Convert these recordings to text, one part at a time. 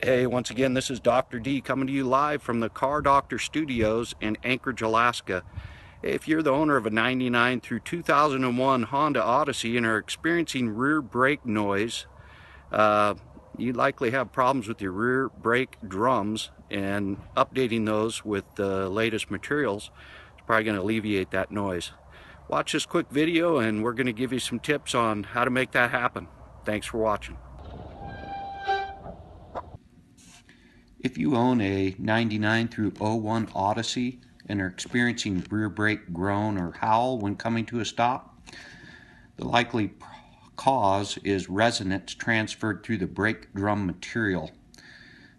Hey, once again, this is Dr. D coming to you live from the Car Doctor Studios in Anchorage, Alaska. If you're the owner of a 99 through 2001 Honda Odyssey and are experiencing rear brake noise, you likely have problems with your rear brake drums, and updating those with the latest materials is probably going to alleviate that noise. Watch this quick video and we're going to give you some tips on how to make that happen. Thanks for watching. If you own a 99 through 01 Odyssey and are experiencing rear brake groan or howl when coming to a stop, the likely cause is resonance transferred through the brake drum material.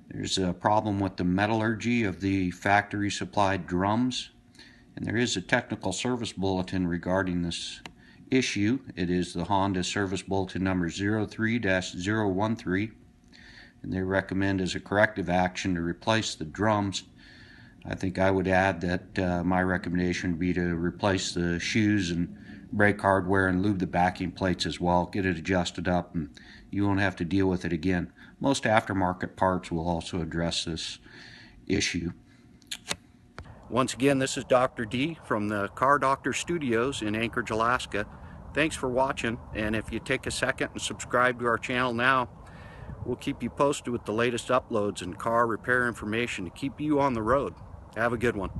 There's a problem with the metallurgy of the factory supplied drums, and there is a technical service bulletin regarding this issue. It is the Honda service bulletin number 03-013. And they recommend as a corrective action to replace the drums. I think I would add that my recommendation would be to replace the shoes and brake hardware and lube the backing plates as well. Get it adjusted up and you won't have to deal with it again. Most aftermarket parts will also address this issue. Once again, this is Dr. D from the Car Doctor Studios in Anchorage, Alaska. Thanks for watching, and if you take a second and subscribe to our channel now, we'll keep you posted with the latest uploads and car repair information to keep you on the road. Have a good one.